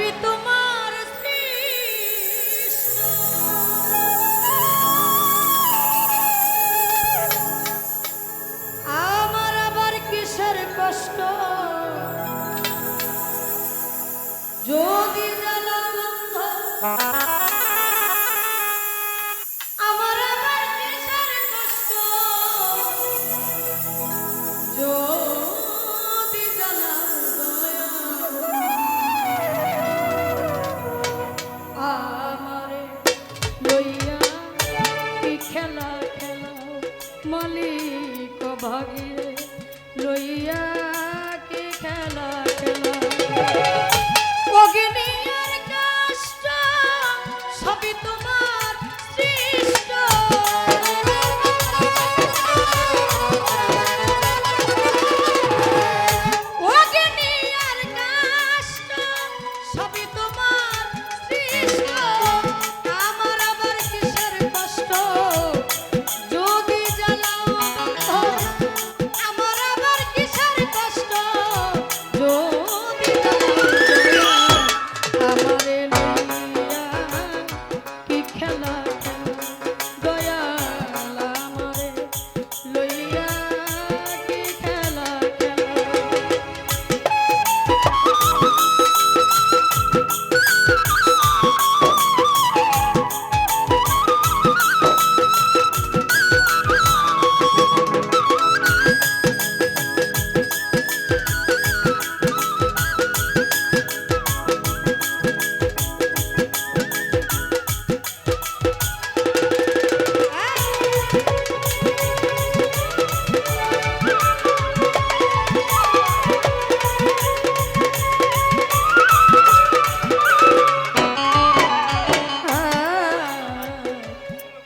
সবই তোমার সৃষ্টি। আমার আবার কিসের কষ্ট যদি জ্বালা বন্ধ, আমার আবার কিসের কষ্ট যদি জ্বালা দয়া, আমারে লইয়া কি খেলা খেলাও মালিক ভাগিরে, লইয়া কি খেলা খেলা। অগ্নির কষ্ট সবই তোমার সৃষ্ট, অগ্নির কষ্ট সবই তোমার সৃষ্ট। আমার আবার কিসের কষ্ট যদি জ্বালাও বন্ধ, আমার আবার কিসের কষ্ট যদি জ্বালাও। আমারে লইয়া কি খেলা খেলা দয়াল, আমারে লইয়া কি খেলা খেলা।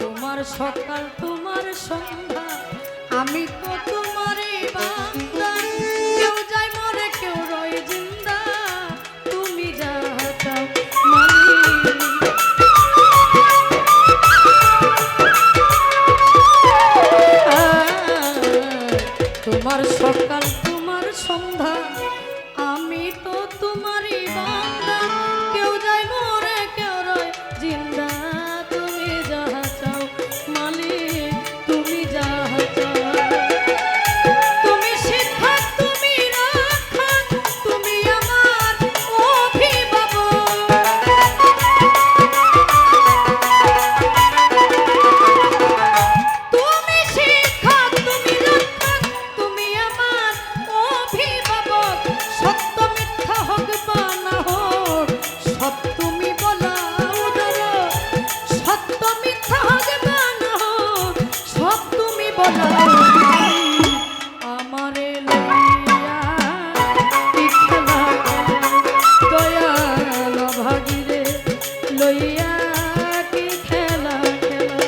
তোমার সকাল তোমার সন্ধ্যা, আমি তো তোমারই বান্দা। কেউ যায় মরে কেউ রয় জিন্দা, তুমি যা চাও মালিক। তোমার সকাল তোমার সন্ধ্যা, আমি তো তোমারই বান্দা। কেউ যায় মরে কেউ রয় জিন্দা, তুমি যাহা চাও মালিক, তুমি যাহা চাও। তুমি শিক্ষক তুমি রক্ষক, তুমি আমার অভিভাবক। তুমি শিক্ষক তুমি রক্ষক, তুমি আমার অভিভাবক। সত্য মিথ্যা হোক বা না হোক, সব তুমি বলাও ধরো। সত্য মিথ্যা হোক বা না হোক, সব তুমি বলাও। আমারে লইয়া কি খেলা খেলা দয়াল ভাগিরে, লইয়া কি খেলা খেলা।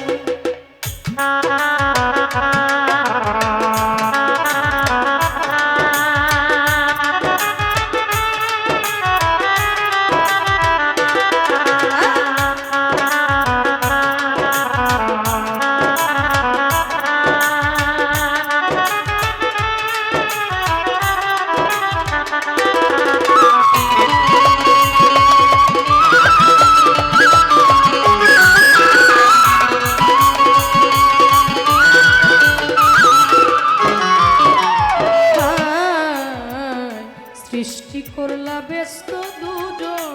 সৃষ্টি করলা ব্যস্ত দুজন,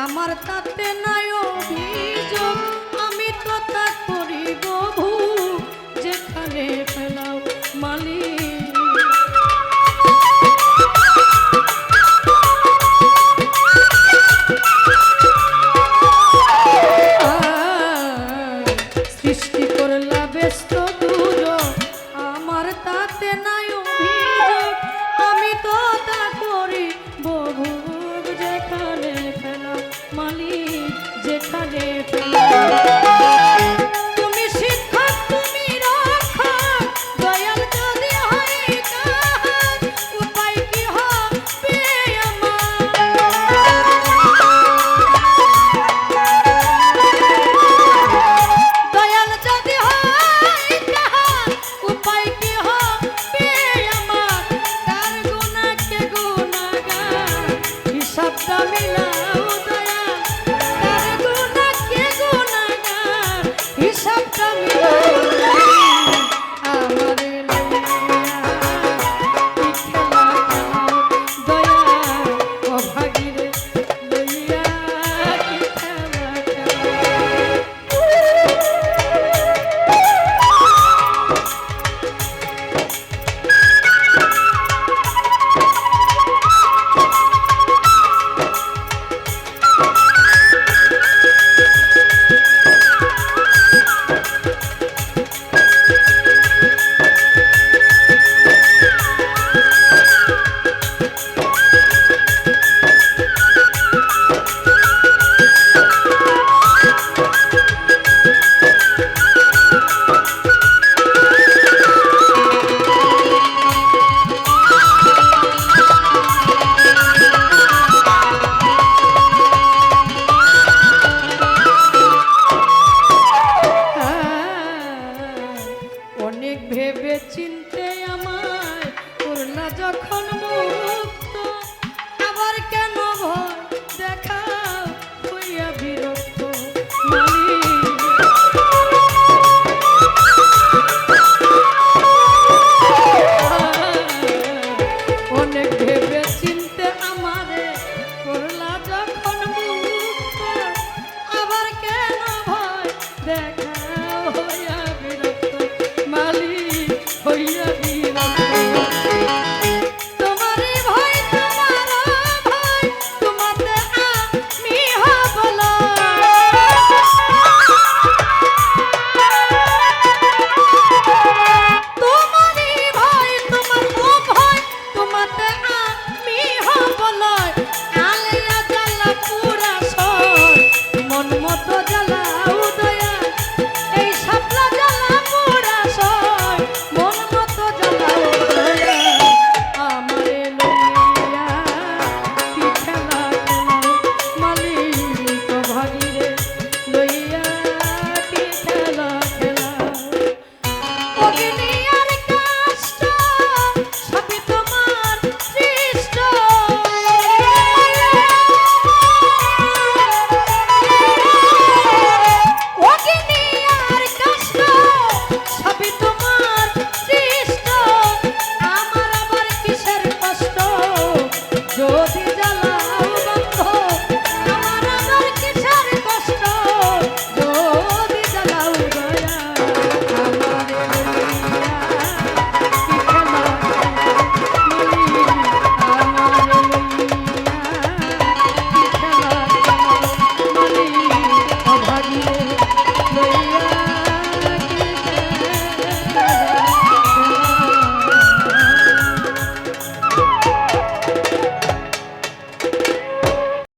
আমার তাতে নাই অভিযোগ। আমি তো তা করিব ভুল, যেখানে ফেলাও মালিক। সৃষ্টি করলা ব্যস্ত দুজন, আমার তাতে নাই অভিযোগ। আমি তো তা করি বহু, যেখানে ফেলা মালিক, যেখানে ফেলা।